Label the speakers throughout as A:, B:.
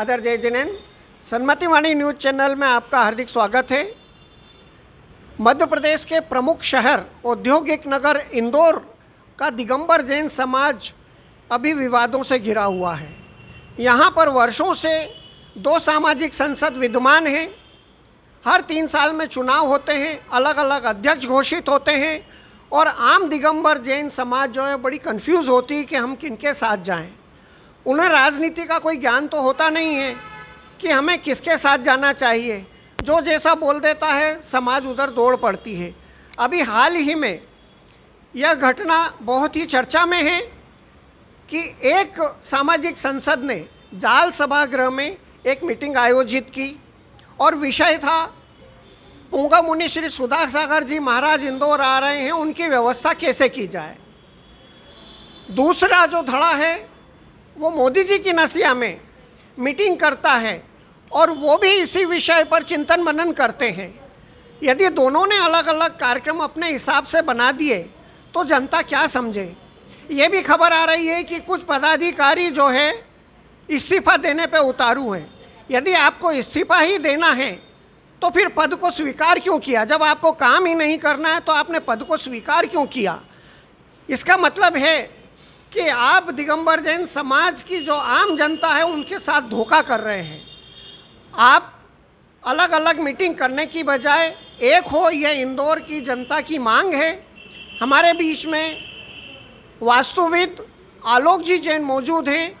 A: सादर जय जिनेन्द्र। सन्मति वाणी news channel में आपका हार्दिक स्वागत है। मध्य प्रदेश के प्रमुख शहर औद्योगिक नगर इंदौर का दिगंबर जैन समाज अभी विवादों से घिरा हुआ है। यहाँ पर वर्षों से दो सामाजिक संसद विद्यमान हैं। हर 3 साल में चुनाव होते हैं, अलग अलग अध्यक्ष घोषित होते हैं और आम दिगंबर जैन समाज जो है बड़ी कंफ्यूज होती है कि हम किनके साथ जाएं। उन्हें राजनीति का कोई ज्ञान तो होता नहीं है कि हमें किसके साथ जाना चाहिए। जो जैसा बोल देता है समाज उधर दौड़ पड़ती है। अभी हाल ही में यह घटना बहुत ही चर्चा में है कि एक सामाजिक संसद ने जाल सभागृह में एक मीटिंग आयोजित की और विषय था पूंगा मुनि श्री सुधा सागर जी महाराज इंदौर आ रहे हैं, उनकी व्यवस्था कैसे की जाए। दूसरा जो धड़ा है वो मोदी जी की नसिया में मीटिंग करता है और वो भी इसी विषय पर चिंतन मनन करते हैं। यदि दोनों ने अलग अलग कार्यक्रम अपने हिसाब से बना दिए तो जनता क्या समझे। ये भी खबर आ रही है कि कुछ पदाधिकारी जो है इस्तीफा देने पे उतारू हैं। यदि आपको इस्तीफा ही देना है तो फिर पद को स्वीकार क्यों किया। जब आपको काम ही नहीं करना है तो आपने पद को स्वीकार क्यों किया। इसका मतलब है कि आप दिगंबर जैन समाज की जो आम जनता है उनके साथ धोखा कर रहे हैं। आप अलग अलग मीटिंग करने की बजाय एक हो, यह इंदौर की जनता की मांग है। हमारे बीच में वास्तुविद आलोक जी जैन मौजूद हैं।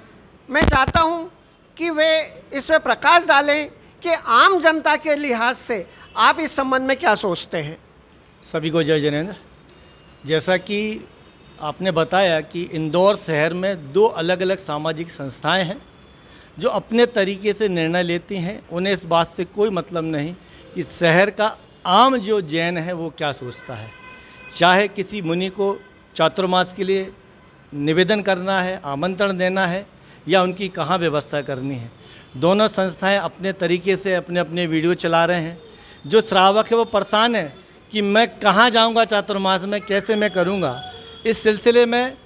A: मैं चाहता हूं कि वे इस पर प्रकाश डालें कि आम जनता के लिहाज से आप इस संबंध में क्या सोचते हैं।
B: सभी को जय जिनेन्द्र। जैसा कि आपने बताया कि इंदौर शहर में 2 अलग अलग सामाजिक संस्थाएं हैं जो अपने तरीके से निर्णय लेती हैं। उन्हें इस बात से कोई मतलब नहीं कि शहर का आम जो जैन है वो क्या सोचता है। चाहे किसी मुनि को चातुर्मास के लिए निवेदन करना है, आमंत्रण देना है या उनकी कहाँ व्यवस्था करनी है, दोनों संस्थाएं अपने तरीके से अपने अपने वीडियो चला रहे हैं। जो श्रावक है वो परेशान है कि मैं कहाँ जाऊँगा चातुर्मास में, कैसे मैं करूँगा। इस सिलसिले में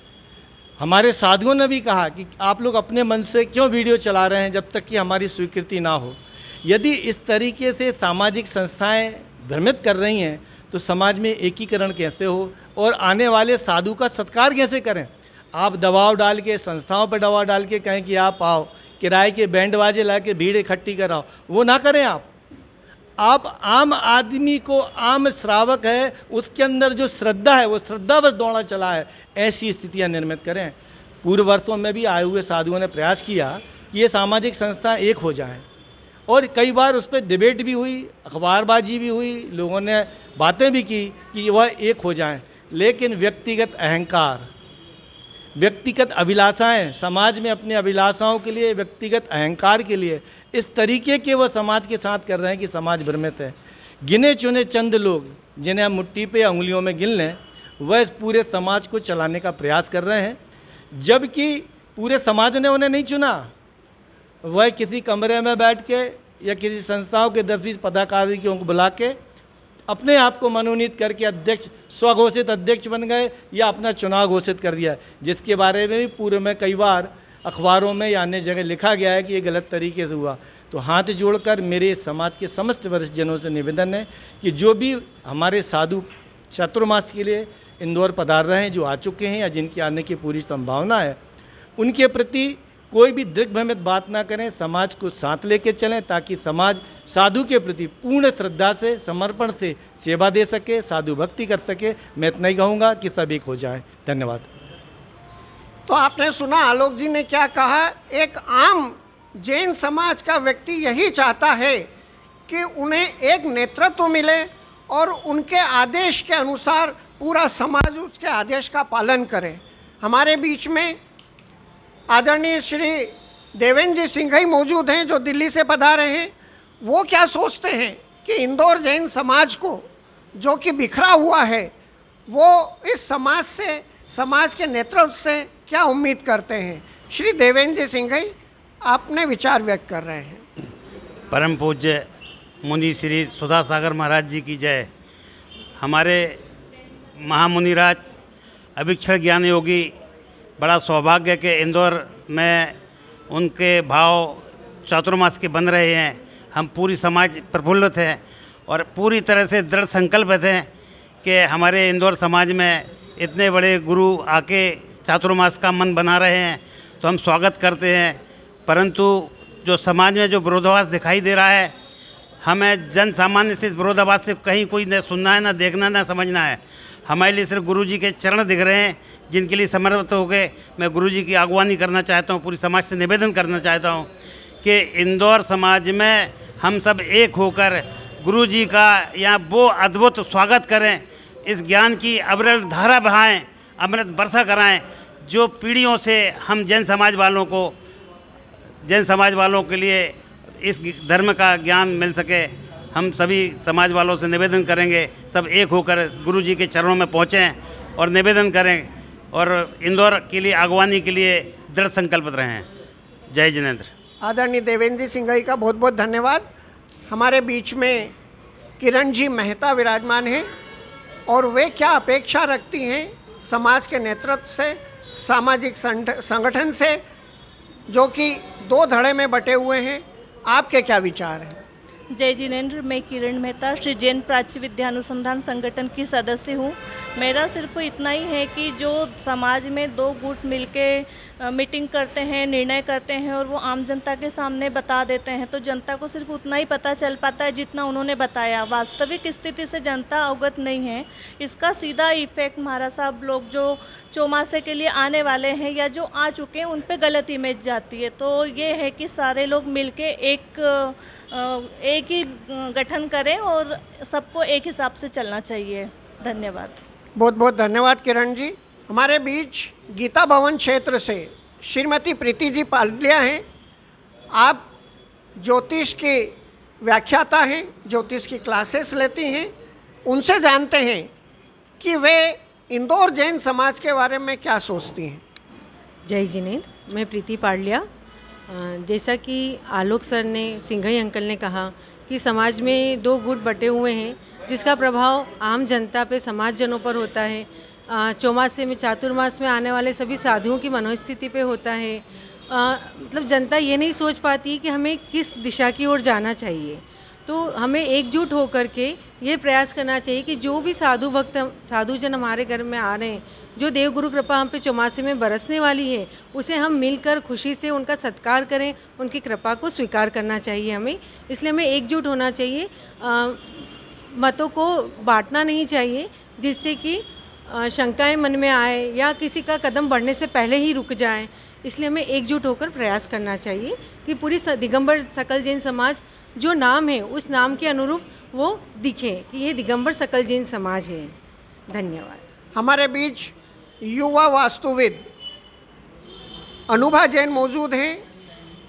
B: हमारे साधुओं ने भी कहा कि आप लोग अपने मन से क्यों वीडियो चला रहे हैं जब तक कि हमारी स्वीकृति ना हो। यदि इस तरीके से सामाजिक संस्थाएं भ्रमित कर रही हैं तो समाज में एकीकरण कैसे हो और आने वाले साधु का सत्कार कैसे करें। आप दबाव डाल के, संस्थाओं पर दबाव डाल के कहें कि आप आओ, किराए के बैंड बाजे ला के भीड़ इकट्ठी कराओ, वो ना करें। आप आम आदमी को, आम श्रावक है उसके अंदर जो श्रद्धा है वो श्रद्धावश दौड़ा चला है, ऐसी स्थितियां निर्मित करें। पूर्व वर्षों में भी आए हुए साधुओं ने प्रयास किया कि ये सामाजिक संस्था एक हो जाएं और कई बार उस पर डिबेट भी हुई, अखबारबाजी भी हुई, लोगों ने बातें भी की कि वह एक हो जाएं। लेकिन व्यक्तिगत अहंकार, व्यक्तिगत अभिलाषाएं, समाज में अपनी अभिलाषाओं के लिए, व्यक्तिगत अहंकार के लिए इस तरीके के वो समाज के साथ कर रहे हैं कि समाज भ्रमित है। गिने चुने चंद लोग जिन्हें हम मुट्ठी पे उंगलियों में गिन लें, वह इस पूरे समाज को चलाने का प्रयास कर रहे हैं, जबकि पूरे समाज ने उन्हें नहीं चुना। वह किसी कमरे में बैठ के या किसी संस्थाओं के 10-20 पदाधिकारियों को बुला के अपने आप को मनोनीत करके अध्यक्ष, स्वघोषित अध्यक्ष बन गए या अपना चुनाव घोषित कर दिया, जिसके बारे में भी पूर्व में कई बार अखबारों में या अन्य जगह लिखा गया है कि ये गलत तरीके से हुआ। तो हाथ जोड़कर मेरे समाज के समस्त वरिष्ठ जनों से निवेदन है कि जो भी हमारे साधु चातुर्मास के लिए इंदौर पधार रहे हैं, जो आ चुके हैं या जिनके आने की पूरी संभावना है, उनके प्रति कोई भी दिग्भ्रमित बात ना करें, समाज को साथ लेके चलें ताकि समाज साधु के प्रति पूर्ण श्रद्धा से, समर्पण से सेवा दे सके, साधु भक्ति कर सके। मैं इतना ही कहूँगा कि सब एक हो जाएं। धन्यवाद।
A: तो आपने सुना आलोक जी ने क्या कहा। एक आम जैन समाज का व्यक्ति यही चाहता है कि उन्हें एक नेतृत्व मिले और उनके आदेश के अनुसार पूरा समाज उसके आदेश का पालन करे। हमारे बीच में आदरणीय श्री देवेंद्र जी सिंघई मौजूद हैं जो दिल्ली से पधारे हैं। वो क्या सोचते हैं कि इंदौर जैन समाज को जो कि बिखरा हुआ है, वो इस समाज से, समाज के नेतृत्व से क्या उम्मीद करते हैं। श्री देवेंद्र जी सिंघई अपने विचार व्यक्त कर रहे हैं।
C: परम पूज्य मुनि श्री सुधा सागर महाराज जी की जय। हमारे महामुनिराज अभिक्षण ज्ञान योगी, बड़ा सौभाग्य के इंदौर में उनके भाव चातुर्मास के बन रहे हैं, हम पूरी समाज प्रफुल्लित है और पूरी तरह से दृढ़ संकल्पित हैं कि हमारे इंदौर समाज में इतने बड़े गुरु आके चातुर्मास का मन बना रहे हैं, तो हम स्वागत करते हैं। परंतु जो समाज में जो विरोधाभास दिखाई दे रहा है, हमें जन सामान्य से इस विरोधाभास से कहीं कोई न सुनना है, ना देखना, ना समझना है। हमारे लिए सिर्फ गुरु जी के चरण दिख रहे हैं, जिनके लिए समर्पित होकर मैं गुरु जी की अगवानी करना चाहता हूँ। पूरी समाज से निवेदन करना चाहता हूँ कि इंदौर समाज में हम सब एक होकर गुरु जी का यहाँ वो अद्भुत स्वागत करें, इस ज्ञान की अविरल धारा बहाएं, अमृत वर्षा कराएं, जो पीढ़ियों से हम जैन समाज वालों के लिए इस धर्म का ज्ञान मिल सके। हम सभी समाज वालों से निवेदन करेंगे, सब एक होकर गुरु जी के चरणों में पहुँचें और निवेदन करें और इंदौर के लिए अगवानी के लिए दृढ़ संकल्पित रहें। जय जिनेंद्र।
A: आदरणीय देवेंद्र जी सिंघई का बहुत बहुत धन्यवाद। हमारे बीच में किरण जी मेहता विराजमान हैं और वे क्या अपेक्षा रखती हैं समाज के नेतृत्व से, सामाजिक संगठन से, जो कि दो धड़े में बटे हुए हैं। आपके क्या विचार हैं?
D: जय जिनेंद्र। मैं किरण मेहता श्री जैन प्राच्य विद्यानुसंधान संगठन की सदस्य हूँ। मेरा सिर्फ इतना ही है कि जो समाज में दो गुट मिलके मीटिंग करते हैं, निर्णय करते हैं और वो आम जनता के सामने बता देते हैं, तो जनता को सिर्फ उतना ही पता चल पाता है जितना उन्होंने बताया। वास्तविक स्थिति से जनता अवगत नहीं है। इसका सीधा इफेक्ट महाराज साहब लोग जो चौमासे के लिए आने वाले हैं या जो आ चुके हैं उन पे गलत इमेज जाती है। तो ये है कि सारे लोग मिलके एक ही गठन करें और सबको एक हिसाब से चलना चाहिए। धन्यवाद।
A: बहुत बहुत धन्यवाद किरण जी। हमारे बीच गीता भवन क्षेत्र से श्रीमती प्रीति जी पालिया हैं। आप ज्योतिष की व्याख्याता हैं, ज्योतिष की क्लासेस लेती हैं। उनसे जानते हैं कि वे इंदौर जैन समाज के बारे में क्या सोचती हैं।
E: जय जिनेंद्र। मैं प्रीति पाडलिया। जैसा कि आलोक सर ने, सिंघई अंकल ने कहा कि समाज में दो गुट बटे हुए हैं, जिसका प्रभाव आम जनता पे, समाज जनों पर होता है। चौमासे में, चातुर्मास में आने वाले सभी साधुओं की मनोस्थिति पे होता है। मतलब जनता ये नहीं सोच पाती कि हमें किस दिशा की ओर जाना चाहिए। तो हमें एकजुट होकर के ये प्रयास करना चाहिए कि जो भी साधु भक्त, साधुजन हमारे घर में आ रहे हैं, जो देवगुरु कृपा हम पे चौमासे में बरसने वाली है, उसे हम मिलकर खुशी से उनका सत्कार करें, उनकी कृपा को स्वीकार करना चाहिए हमें। इसलिए हमें एकजुट होना चाहिए, मतों को बांटना नहीं चाहिए, जिससे कि शंकाएं मन में आए या किसी का कदम बढ़ने से पहले ही रुक जाए। इसलिए हमें एकजुट होकर प्रयास करना चाहिए कि पूरी दिगंबर सकल जैन समाज जो नाम है उस नाम के अनुरूप वो दिखे कि ये दिगंबर सकल जैन समाज है। धन्यवाद।
A: हमारे बीच युवा वास्तुविद अनुभा जैन मौजूद हैं।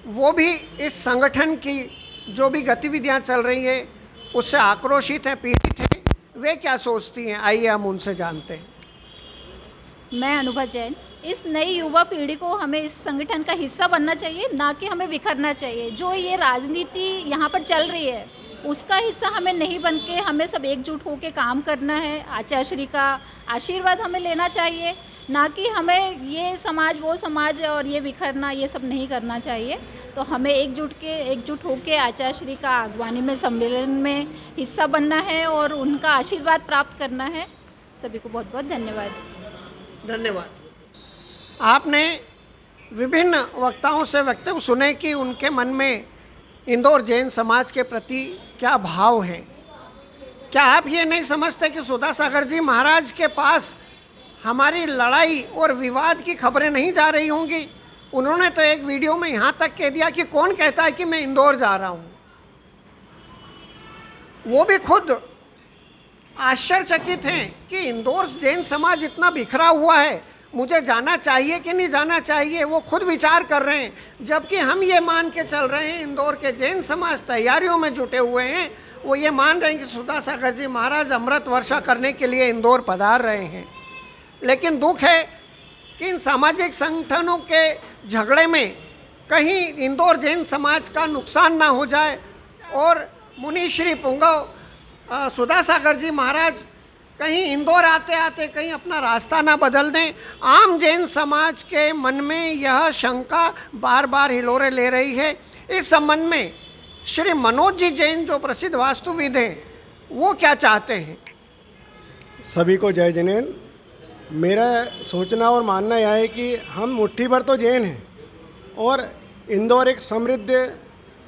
A: वो भी इस संगठन की जो भी गतिविधियां चल रही है उससे आक्रोशित हैं, पीड़ित हैं। वे क्या सोचती हैं, आइए हम उनसे जानते हैं।
F: मैं अनुभा जैन। इस नई युवा पीढ़ी को हमें इस संगठन का हिस्सा बनना चाहिए, ना कि हमें बिखरना चाहिए। जो ये राजनीति यहाँ पर चल रही है उसका हिस्सा हमें नहीं बन के हमें सब एकजुट होकर काम करना है। आचार्य श्री का आशीर्वाद हमें लेना चाहिए, ना कि हमें ये समाज वो समाज और ये बिखरना, ये सब नहीं करना चाहिए। तो हमें एकजुट होकर आचार्य श्री का अगवानी में सम्मेलन में हिस्सा बनना है और उनका आशीर्वाद प्राप्त करना है। सभी को बहुत बहुत धन्यवाद।
A: धन्यवाद। आपने विभिन्न वक्ताओं से वक्तव्य सुने कि उनके मन में इंदौर जैन समाज के प्रति क्या भाव है। क्या आप ये नहीं समझते कि सुधा सागर जी महाराज के पास हमारी लड़ाई और विवाद की खबरें नहीं जा रही होंगी? उन्होंने तो एक वीडियो में यहाँ तक कह दिया कि कौन कहता है कि मैं इंदौर जा रहा हूँ। वो भी खुद आश्चर्यचकित हैं कि इंदौर जैन समाज इतना बिखरा हुआ है, मुझे जाना चाहिए कि नहीं जाना चाहिए, वो खुद विचार कर रहे हैं। जबकि हम ये मान के चल रहे हैं, इंदौर के जैन समाज तैयारियों में जुटे हुए हैं। वो ये मान रहे हैं कि सुधा सागर जी महाराज अमृत वर्षा करने के लिए इंदौर पधार रहे हैं। लेकिन दुख है कि इन सामाजिक संगठनों के झगड़े में कहीं इंदौर जैन समाज का नुकसान ना हो जाए और मुनि श्री पुंगव सुधा सागर जी महाराज कहीं इंदौर आते आते कहीं अपना रास्ता ना बदल दें। आम जैन समाज के मन में यह शंका बार बार हिलोरे ले रही है। इस संबंध में श्री मनोज जी जैन जो प्रसिद्ध वास्तुविद हैं वो क्या चाहते हैं?
G: सभी को जय जिनेंद्र। मेरा सोचना और मानना यह है कि हम मुट्ठी भर तो जैन हैं और इंदौर एक समृद्ध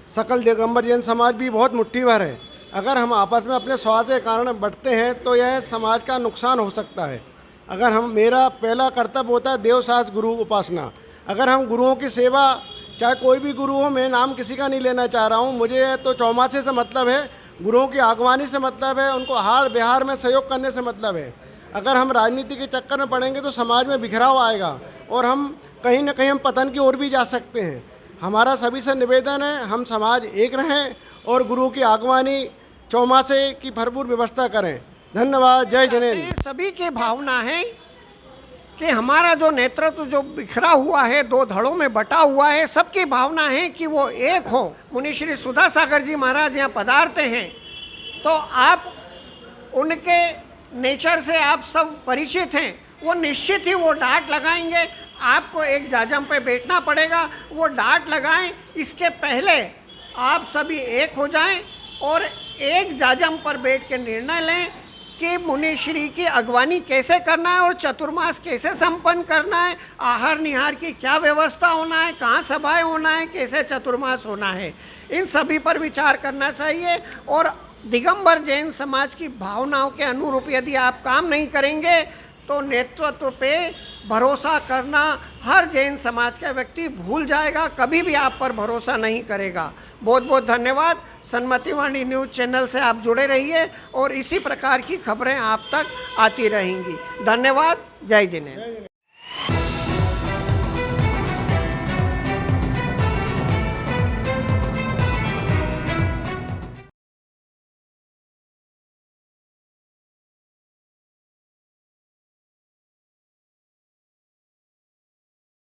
G: सकल दिगंबर जैन समाज भी बहुत मुट्ठी भर है। अगर हम आपस में अपने स्वार्थ के कारण बंटते हैं तो यह समाज का नुकसान हो सकता है। अगर हम मेरा पहला कर्तव्य होता है देवशास्त्र गुरु उपासना। अगर हम गुरुओं की सेवा, चाहे कोई भी गुरु हो, मैं नाम किसी का नहीं लेना चाह रहा हूँ, मुझे तो चौमासे से मतलब है, गुरुओं की आगवानी से मतलब है, उनको हार बिहार में सहयोग करने से मतलब है। अगर हम राजनीति के चक्कर में पड़ेंगे तो समाज में बिखराव आएगा और हम कहीं ना कहीं हम पतन की ओर भी जा सकते हैं। हमारा सभी से निवेदन है हम समाज एक रहें और गुरुओं की आगवानी चौमासे की भरपूर व्यवस्था करें। धन्यवाद। जय जिनेंद्र।
A: सभी की भावना है कि हमारा जो नेतृत्व जो बिखरा हुआ है, दो धड़ों में बटा हुआ है, सबकी भावना है कि वो एक हो। मुनि श्री सुधा सागर जी महाराज यहाँ पधारते हैं तो आप उनके नेचर से आप सब परिचित हैं, वो निश्चित ही वो डांट लगाएंगे। आपको एक जाजम पे बैठना पड़ेगा, वो डांट लगाएं। इसके पहले आप सभी एक हो जाएं और एक जाजम पर बैठ के निर्णय लें कि मुनि श्री की अगवानी कैसे करना है और चतुर्मास कैसे संपन्न करना है, आहार निहार की क्या व्यवस्था होना है, कहाँ सभाएं होना है, कैसे चतुर्मास होना है, इन सभी पर विचार करना चाहिए। और दिगंबर जैन समाज की भावनाओं के अनुरूप यदि आप काम नहीं करेंगे तो नेतृत्व पे भरोसा करना हर जैन समाज का व्यक्ति भूल जाएगा, कभी भी आप पर भरोसा नहीं करेगा। बहुत बहुत धन्यवाद। सन्मतिवाणी न्यूज़ चैनल से आप जुड़े रहिए और इसी प्रकार की खबरें आप तक आती रहेंगी। धन्यवाद। जय जिनेंद्र।